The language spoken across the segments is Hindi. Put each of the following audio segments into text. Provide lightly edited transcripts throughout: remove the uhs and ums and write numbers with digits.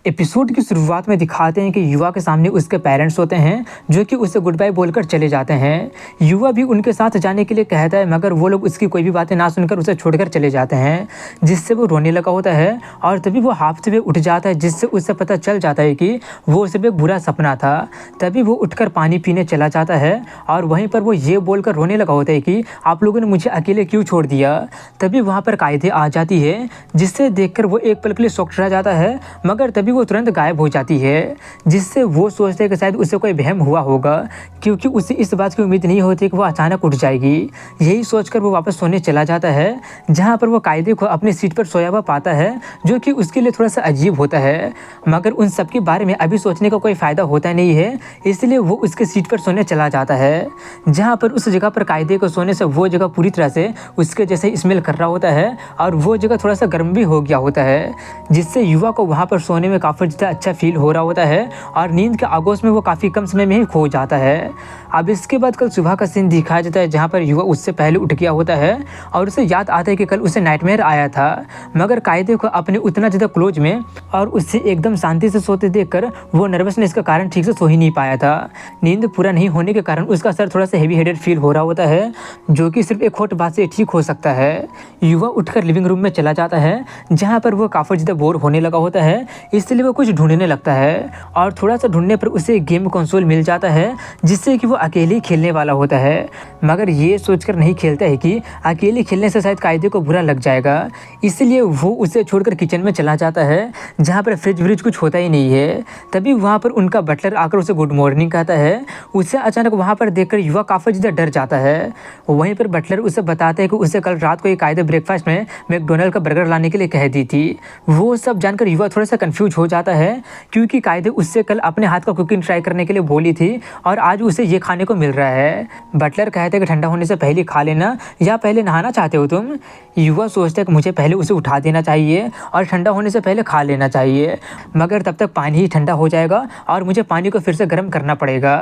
एपिसोड की शुरुआत में दिखाते हैं कि युवा के सामने उसके पेरेंट्स होते हैं जो कि उसे गुड बाय बोलकर चले जाते हैं। युवा भी उनके साथ जाने के लिए कहता है मगर वो लोग उसकी कोई भी बातें ना सुनकर उसे छोड़कर चले जाते हैं, जिससे वो रोने लगा होता है और तभी वो हाफते हुए उठ जाता है, जिससे उसे पता चल जाता है कि वो सिर्फ एक बुरा सपना था। तभी वो उठकर पानी पीने चला जाता है और वहीं पर वो ये बोलकर रोने लगा होता है कि आप लोगों ने मुझे अकेले क्यों छोड़ दिया। तभी वहाँ पर कायदे आ जाती है, जिससे देखकर वो एक पल के लिए शॉक्ड रह जाता है, मगर तभी वो तुरंत गायब हो जाती है, जिससे वो सोचते हैं कि शायद उसे कोई वहम हुआ होगा, क्योंकि उसे इस बात की उम्मीद नहीं होती कि वो अचानक उठ जाएगी। यही सोचकर वो वापस सोने चला जाता है, जहाँ पर वो कायदे को अपनी सीट पर सोया हुआ पाता है, जो कि उसके लिए थोड़ा सा अजीब होता है। मगर उन सब के बारे में अभी सोचने का कोई फ़ायदा होता नहीं है, इसलिए वो उसके सीट पर सोने चला जाता है, जहाँ पर उस जगह पर कायदे को सोने से वो जगह पूरी तरह से उसके जैसे स्मेल कर रहा होता है और वो जगह थोड़ा सा गर्म भी हो गया होता है, जिससे युवा को वहाँ पर सोने में काफ़ी ज़्यादा अच्छा फील हो रहा होता है और नींद के आगोश में वो काफ़ी कम समय में ही खो जाता है। अब इसके बाद कल सुबह का सीन दिखाया जाता है, जहाँ पर युवा उससे पहले उठ गया होता है और उसे याद आता है कि कल उसे नाइटमेयर आया था, मगर कायदे को अपने उतना ज़्यादा क्लोज में और उससे एकदम शांति से सोते देखकर वो नर्वसनेस का कारण ठीक से सो ही नहीं पाया था। नींद पूरा नहीं होने के कारण उसका सर थोड़ा सा हेवी हेडेड फील हो रहा होता है, जो कि सिर्फ एक खोट बात से ठीक हो सकता है। युवा उठकर लिविंग रूम में चला जाता है, जहाँ पर वो काफ़ी ज़्यादा बोर होने लगा होता है, इसलिए वो कुछ ढूंढने लगता है और थोड़ा सा ढूंढने पर उसे गेम कंसोल मिल जाता है, जिससे कि वो अकेले ही खेलने वाला होता है, मगर ये सोचकर नहीं खेलता है कि अकेले खेलने से शायद कायदे को बुरा लग जाएगा, इसलिए वो उसे छोड़कर किचन में चला जाता है, जहाँ पर फ्रिज व्रिज कुछ होता ही नहीं है। तभी वहाँ पर उनका बटलर आकर उसे गुड मॉर्निंग कहता है। उसे अचानक वहाँ पर देखकर युवा काफ़ी ज़्यादा डर जाता है। वहीं पर बटलर उसे बताता है कि उसे कल रात को एक कायदे ब्रेकफास्ट में मैकडोनल्ड का बर्गर लाने के लिए कह दी थी। वो सब जानकर युवा थोड़ा सा कंफ्यूज हो जाता है, क्योंकि कायदे उससे कल अपने हाथ का कुकिंग ट्राई करने के लिए बोली थी और आज उसे ये खाने को मिल रहा है। बटलर कहते हैं कि ठंडा होने से पहले खा लेना या पहले नहाना चाहते हो तुम। युवा सोचता है कि मुझे पहले उसे उठा देना चाहिए और ठंडा होने से पहले खा लेना चाहिए, मगर तब तक पानी ही ठंडा हो जाएगा और मुझे पानी को फिर से गर्म करना पड़ेगा।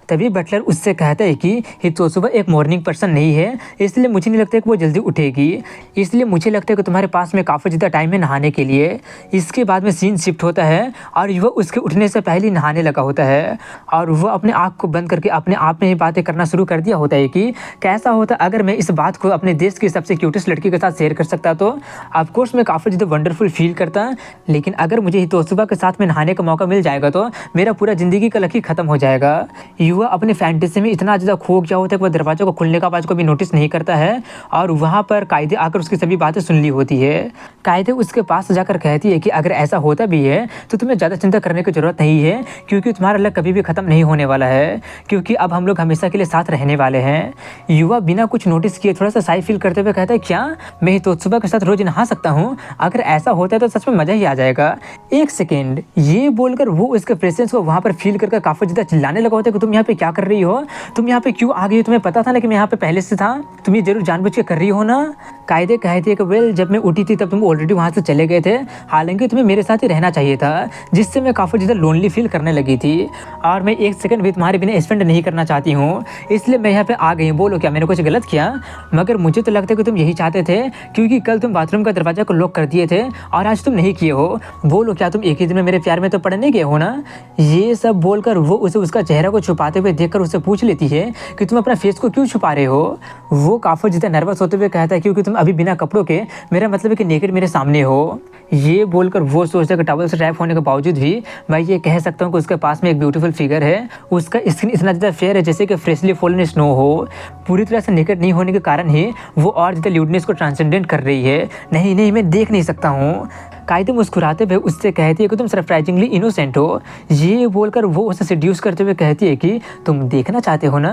तभी बटलर उससे कहता है कि हितोशुबा एक मॉर्निंग पर्सन नहीं है, इसलिए मुझे नहीं लगता कि वो जल्दी उठेगी, इसलिए मुझे लगता है कि तुम्हारे पास में काफ़ी ज़्यादा टाइम है नहाने के लिए। इसके बाद में सीन शिफ्ट होता है और युवा उसके उठने से पहले नहाने लगा होता है और वो अपने आँख को बंद करके अपने आप में ही बातें करना शुरू कर दिया होता है कि कैसा होता अगर मैं इस बात को अपने देश की सबसे क्यूटेस्ट लड़की के साथ शेयर कर सकता तो ऑफकोर्स मैं काफ़ी ज़्यादा वंडरफुल फील करता, लेकिन अगर मुझे हितोशुबा के साथ में नहाने का मौका मिल जाएगा तो मेरा पूरा ज़िंदगी का लक ही खत्म हो जाएगा। युवा अपने फैंटेसी में इतना ज़्यादा खो गया होता है कि वह दरवाजे को खुलने का आवाज़ को भी नोटिस नहीं करता है और वहाँ पर कायदे आकर उसकी सभी बातें सुन ली होती है। कायदे उसके पास जाकर कहती है कि अगर ऐसा होता भी है तो तुम्हें ज़्यादा चिंता करने की ज़रूरत नहीं है, क्योंकि तुम्हारा लक कभी भी ख़त्म नहीं होने वाला है, क्योंकि अब हम लोग हमेशा के लिए साथ रहने वाले हैं। युवा बिना कुछ नोटिस किए थोड़ा सा साई फील करते हुए कहता है क्या मैं हितोशुबा के साथ रोज नहा सकता हूँ? अगर ऐसा होता है तो सच में मज़ा ही आ जाएगा। एक सेकेंड, ये बोलकर वो उसके प्रेजेंस को वहाँ पर फील करके काफ़ी ज़्यादा चिल्लाने लगा होता है कि तुम यहाँ पे क्या कर रही हो, तुम यहाँ पे क्यों आ गई हो, तुम्हें पता था ना कि मैं यहाँ पे पहले से था, तुम ये जरूर जानबूझ के कर रही हो ना। कायदे कहती है कि वेल जब मैं उठी थी तब तुम ऑलरेडी वहाँ से चले गए थे, हालांकि तुम्हें मेरे साथ ही रहना चाहिए था, जिससे मैं काफ़ी ज़्यादा लोनली फील करने लगी थी और मैं एक सेकंड भी तुम्हारे बिना स्पेंड नहीं करना चाहती हूँ, इसलिए मैं यहाँ पे आ गई हूँ। बोलो क्या मैंने कुछ गलत किया? मगर मुझे तो लगता है कि तुम यही चाहते थे, क्योंकि कल तुम बाथरूम का दरवाजा को लॉक कर दिए थे और आज तुम नहीं किए हो। बोलो क्या तुम एक ही दिन में मेरे प्यार में तो पड़ नहीं गए हो ना? ये सब बोलकर वो उसे उसका चेहरा को छुपाते हुए देखकर उससे पूछ लेती है कि तुम अपना फेस को क्यों छुपा रहे हो। वो काफ़ी ज़्यादा नर्वस होते हुए कहता है क्योंकि तुम अभी बिना कपड़ों के, मेरा मतलब है कि नेकेड मेरे सामने हो। ये बोलकर वो सोचता है कि टॉवल से रैप होने के बावजूद भी मैं ये कह सकता हूँ कि उसके पास में एक ब्यूटीफुल फिगर है। उसका स्किन इतना ज़्यादा फेयर है जैसे कि फ्रेशली फॉलन स्नो हो। पूरी तरह से नेकेड नहीं होने के कारण ही वो और ज़्यादा ल्यूडनेस को ट्रांसेंडेंट कर रही है। नहीं नहीं, मैं देख नहीं सकता हूँ। कायदे मुस्कुराते हुए उससे कहती है कि तुम सरप्राइजिंगली इनोसेंट हो। ये बोलकर वो उसे सेड्यूस करते हुए कहती है कि तुम देखना चाहते हो ना।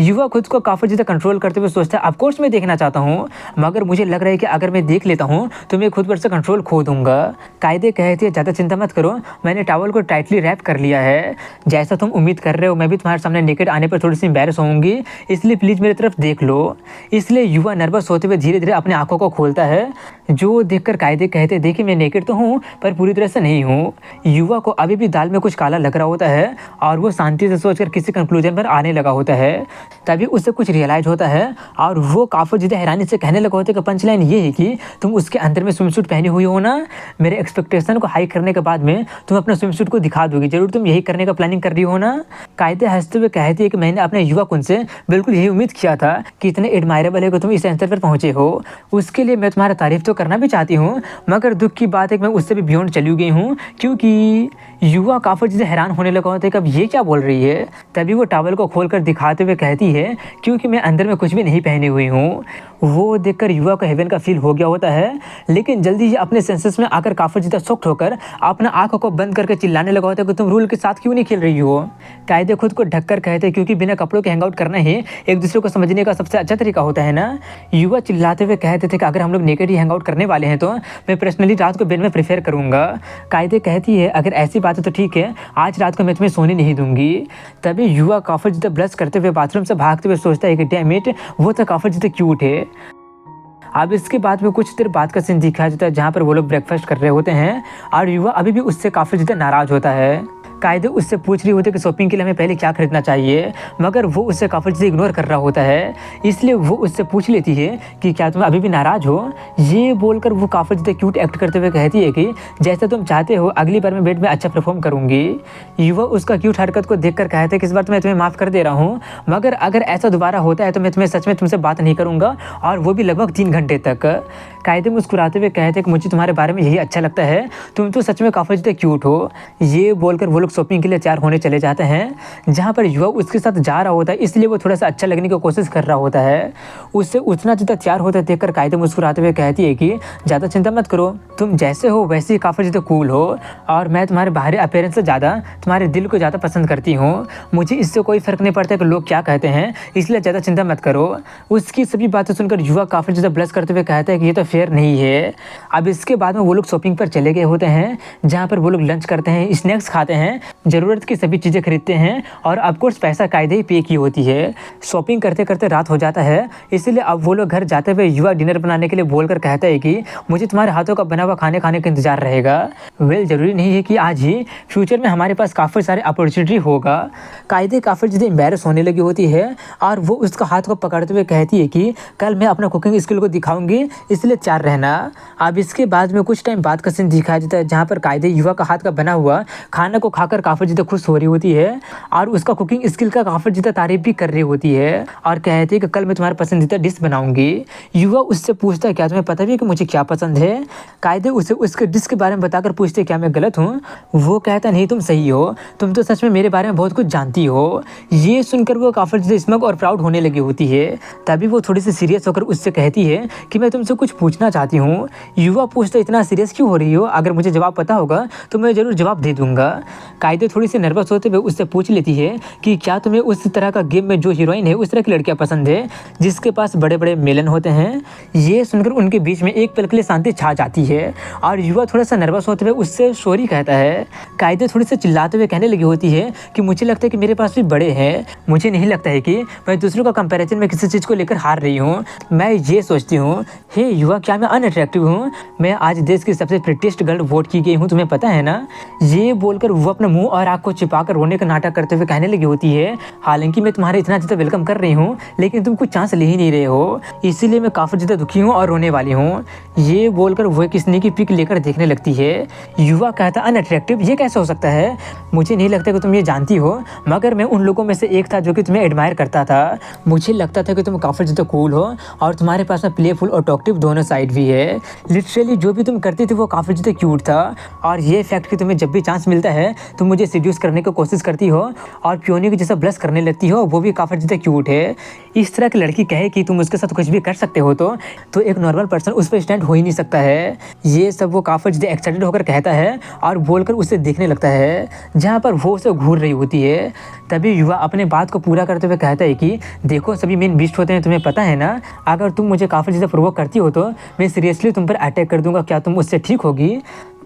युवा खुद को काफ़ी ज़्यादा कंट्रोल करते हुए सोचता है ऑफकोर्स मैं देखना चाहता हूँ, मगर मुझे लग रहा है कि अगर मैं देख लेता हूँ तो मैं खुद पर से कंट्रोल खो दूंगा। कायदे कहती है ज़्यादा चिंता मत करो, मैंने टॉवल को टाइटली रैप कर लिया है। जैसा तुम उम्मीद कर रहे हो मैं भी तुम्हारे सामने नेकेड आने पर थोड़ी सी एम्बैरस होंगी, इसलिए प्लीज़ मेरी तरफ देख लो। इसलिए युवा नर्वस होते हुए धीरे धीरे अपनी आंखों को खोलता है, जो देखकर कायदे कहते देखिए मैं नेकेड तो हूँ पर पूरी तरह से नहीं हूँ। युवा को अभी भी दाल में कुछ काला लग रहा होता है और वो शांति से सोचकर किसी कंक्लूजन पर आने लगा होता है। तभी उससे कुछ रियलाइज होता है और वो काफ़ी ज़्यादा हैरानी से कहने लगा होता है कि पंच लाइन ये है कि तुम उसके अंदर में स्विम सूट पहनी हुई हो ना। मेरे एक्सपेक्टेशन को हाई करने के बाद में तुम अपना स्विम सूट को दिखा दोगी, जरूर तुम यही करने का प्लानिंग कर रही हो ना। कायदे हंसते हुए कहती है कि मैंने अपने युवा कुन से बिल्कुल यही उम्मीद किया था कि इतने एडमायरेबल है कि तुम इस आंसर पर पहुंचे हो। उसके लिए मैं तुम्हारा तारीफ तो करना भी चाहती हूँ, मगर दुख की बात है कि मैं उससे भी बियॉन्ड चली गई हूँ। क्योंकि युवा काफ़ी चीज़ें हैरान होने लगा होता है कि अब ये क्या बोल रही है। तभी वो टॉवल को खोलकर दिखाते हुए कहती है क्योंकि मैं अंदर में कुछ भी नहीं पहनी हुई हूँ। वो देखकर युवा को हेवन का फील हो गया होता है, लेकिन जल्दी ही अपने सेंसेस में आकर काफ़ी ज़्यादा शॉक्ड होकर अपना आंखों को बंद करके चिल्लाने लगा होता है कि तुम रूल के साथ क्यों नहीं खेल रही हो। कायदे खुद को ढककर कहते हैं क्योंकि बिना कपड़ों के हैंग आउट करना ही एक दूसरे को समझने का सबसे अच्छा तरीका होता है ना। युवा चिल्लाते हुए कहते थे कि अगर हम लोग नेकेड ही हैंग आउट करने वाले हैं तो मैं पर्सनली रात को बेड में प्रेफर करूँगा। कायदे कहती है अगर ऐसी बात है तो ठीक है, आज रात को मैं तुम्हें सोने नहीं दूंगी। तभी युवा काफ़ी ज़्यादा ब्लश करते हुए बाथरूम से भागते हुए सोचता है कि डैम इट, वो तो काफ़ी ज़्यादा क्यूट है। अब इसके बाद में कुछ देर बाद का सीन दिखाया जाता है जहाँ पर वो लोग ब्रेकफास्ट कर रहे होते हैं और युवा अभी भी उससे काफ़ी ज़्यादा नाराज़ होता है। कायदे उससे पूछ रही होती है कि शॉपिंग के लिए हमें पहले क्या खरीदना चाहिए, मगर वो उससे काफ़ी ज़्यादा इग्नोर कर रहा होता है। इसलिए वो उससे पूछ लेती है कि क्या तुम अभी भी नाराज़ हो। ये बोलकर वो काफ़ी ज़्यादा क्यूट एक्ट करते हुए कहती है कि जैसा तुम चाहते हो, अगली बार मैं बेड में अच्छा परफॉर्म करूँगी। युवा उसका क्यूट हरकत को देखकर कहते हैं कि इस बार तो मैं तुम्हें माफ़ कर दे रहा हूँ, मगर अगर ऐसा दोबारा होता है तो मैं तुम्हें सच में तुमसे बात नहीं करूँगा, और वो भी लगभग 3 घंटे तक। कायदे मुस्कुराते हुए कहते हैं कि मुझे तुम्हारे बारे में यही अच्छा लगता है, तुम तो सच में काफ़ी ज़्यादा क्यूट हो। ये बोलकर वो लोग शॉपिंग के लिए तैयार होने चले जाते हैं, जहाँ पर युवा उसके साथ जा रहा होता है, इसलिए वो थोड़ा सा अच्छा लगने की कोशिश कर रहा होता है। उससे उतना ज़्यादा तैयार होता देखकर कायदे मुस्कुराते हुए कहती है कि ज़्यादा चिंता मत करो, तुम जैसे हो वैसे ही काफ़ी ज़्यादा कूल हो, और मैं तुम्हारे बाहरी अपीयरेंस से ज़्यादा तुम्हारे दिल को ज़्यादा पसंद करती हूँ। मुझे इससे कोई फ़र्क नहीं पड़ता कि लोग क्या कहते हैं, इसलिए ज़्यादा चिंता मत करो। उसकी सभी बातें सुनकर युवा काफ़ी ज़्यादा ब्लश करते हुए कहता है कि ये तो फेयर नहीं है। अब इसके बाद में वो लोग शॉपिंग पर चले गए होते हैं, जहाँ पर वो लोग लंच करते हैं, स्नैक्स खाते हैं, ज़रूरत की सभी चीज़ें खरीदते हैं, और ऑफकोर्स पैसा कायदे ही पे की होती है। शॉपिंग करते करते रात हो जाता है, इसलिए अब वो लोग घर जाते हुए युवा डिनर बनाने के लिए बोलकर कहता है कि मुझे तुम्हारे हाथों का बना हुआ खाने का इंतजार रहेगा। वेल, ज़रूरी नहीं है कि आज ही, फ्यूचर में हमारे पास काफ़ी सारे अपॉर्चुनिटी होगा। कायदे काफ़ी ज़्यादा एम्बैरस होने लगी होती है, और वो उसका हाथ को पकड़ते हुए कहती है कि कल मैं अपना कुकिंग स्किल को दिखाऊंगी, इसलिए तैयार रहना। अब इसके बाद में कुछ टाइम बाद का सीन दिखाया जाता है, जहाँ पर कायदे युवा का हाथ का बना हुआ खाना को खाकर काफ़ी ज़्यादा खुश हो रही होती है, और उसका कुकिंग स्किल का काफ़ी ज़्यादा तारीफ भी कर रही होती है, और कहती है कि कल मैं तुम्हारा पसंदीदा डिश बनाऊंगी। युवा उससे पूछता है क्या तुम्हें पता भी है कि मुझे क्या पसंद है। कायदे उसे उसके डिश के बारे में बताकर पूछते क्या मैं गलत हूँ। वो कहता नहीं, तुम सही हो, तुम तो सच में मेरे बारे में बहुत कुछ जानती हो। ये सुनकर वो काफ़ी ज़्यादा स्मग और प्राउड होने लगी होती है। तभी वो थोड़ी सी सीरियस होकर उससे कहती है कि मैं तुमसे कुछ पूछना चाहती हूँ। युवा पूछता इतना सीरियस क्यों हो रही हो, अगर मुझे जवाब पता होगा तो मैं ज़रूर जवाब दे दूंगा। कायदे थोड़ी सी नर्वस होते हुए उससे पूछ लेती है कि क्या तुम्हें उस तरह का गेम में जो हीरोइन है उस तरह की लड़कियां पसंद है जिसके पास बड़े बड़े मेलन होते हैं। ये सुनकर उनके बीच में एक पल के लिए शांति छा जाती है, और युवा थोड़ा सा नर्वस होते हुए उससे सॉरी कहता है। कायदे थोड़ी सी चिल्लाते हुए कहने लगी होती है कि मुझे लगता है कि मेरे पास भी बड़े हैं, मुझे नहीं लगता है कि मैं दूसरों का कंपैरिजन में किसी चीज़ को लेकर हार रही हूँ। मैं ये सोचती हूँ, हे युवा, क्या मैं अनअट्रैक्टिव हूँ? मैं आज देश की सबसे प्रिटेस्ट गर्ल वोट की गई हूँ, तुम्हें पता है ना। ये बोलकर वो अपना मुंह और आँख को छिपाकर रोने का नाटक करते हुए कहने लगी होती है, हालांकि मैं तुम्हारे इतना ज़्यादा वेलकम कर रही हूँ, लेकिन तुम कुछ चांस ले ही नहीं रहे हो, इसीलिए मैं काफ़ी ज़्यादा दुखी हूँ और रोने वाली हूँ। ये बोलकर वो एक स्नेक की पिक लेकर देखने लगती है। युवा कहता अनअट्रैक्टिव, ये कैसे हो सकता है? मुझे नहीं लगता कि तुम ये जानती हो, मगर मैं उन लोगों में से एक था जो कि तुम्हें एडमायर करता था। मुझे लगता था कि तुम काफ़ी ज़्यादा कूल हो, और तुम्हारे पास में प्लेफुल और टॉकटिव दोनों साइड भी है। लिटरली जो भी तुम करती थी वो काफ़ी ज़्यादा क्यूट था, और ये फैक्ट कि तुम्हें जब भी चांस मिलता है तुम मुझे सीड्यूस करने की कोशिश करती हो, और पियोनी की जैसा ब्लश करने लगती हो, वो भी काफ़ी ज़्यादा क्यूट है। इस तरह की लड़की कहे कि तुम उसके साथ कुछ भी कर सकते हो तो एक नॉर्मल पर्सन उस पर स्टैंड हो ही नहीं सकता है। ये सब वो काफ़ी ज़्यादा एक्साइटेड होकर कहता है और बोलकर उसे देखने लगता है, जहाँ पर वो उसे घूर रही होती है। तभी युवा अपने बात को पूरा करते हुए कहता है कि देखो, सभी मेन बीस्ट होते हैं, तुम्हें पता है ना। अगर तुम मुझे काफ़ी ज़्यादा प्रोवोक करती हो तो मैं सीरियसली तुम पर अटैक कर दूंगा, क्या तुम उससे ठीक होगी?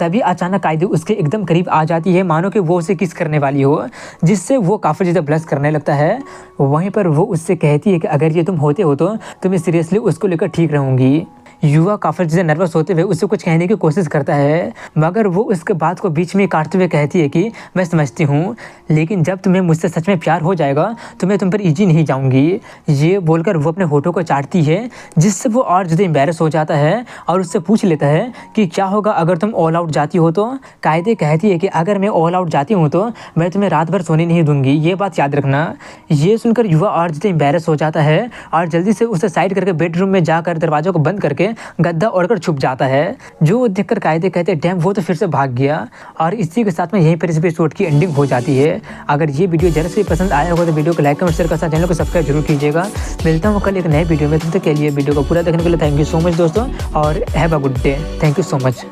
तभी अचानक कायदे उसके एकदम करीब आ जाती है, मानो कि वो उसे किस करने वाली हो, जिससे वो काफ़ी ज़्यादा ब्लश करने लगता है। वहीं पर वो उससे कहती है कि अगर ये तुम होते हो तो मैं सीरियसली उसको लेकर ठीक रहूँगी। युवा काफ़ी ज़्यादा नर्वस होते हुए उससे कुछ कहने की कोशिश करता है, मगर वो उसके बात को बीच में काटते हुए कहती है कि मैं समझती हूँ, लेकिन जब तुम्हें मुझसे सच में प्यार हो जाएगा तो मैं तुम पर इजी नहीं जाऊँगी। ये बोलकर वो अपने होठों को चाटती है, जिससे वो और ज़्यादा एम्बैरस हो जाता है और उससे पूछ लेता है कि क्या होगा अगर तुम ऑल आउट जाती हो तो। कायदे कहती है कि अगर मैं ऑल आउट जाती हूँ तो मैं तुम्हें रात भर सोने नहीं दूंगी, ये बात याद रखना। ये सुनकर युवा और ज़्यादा एम्बैरस हो जाता है और जल्दी से उसे साइड करके बेडरूम में जाकर दरवाज़ों को बंद करके गद्दा ओढ़कर छुप जाता है। जो देखकर कायदे कहते हैं डैम वो तो फिर से भाग गया। और इसी के साथ में यहीं पर इस एपिसोड की एंडिंग हो जाती है। अगर ये वीडियो जरा से पसंद आया होगा तो वीडियो को लाइक कमेंट शेयर कर साथ चैनल को सब्सक्राइब जरूर कीजिएगा। मिलता हूँ कल एक नए वीडियो में, तब तक के लिए वीडियो को पूरा देखने के लिए थैंक यू सो मच दोस्तों, और have a good day. Thank you so much.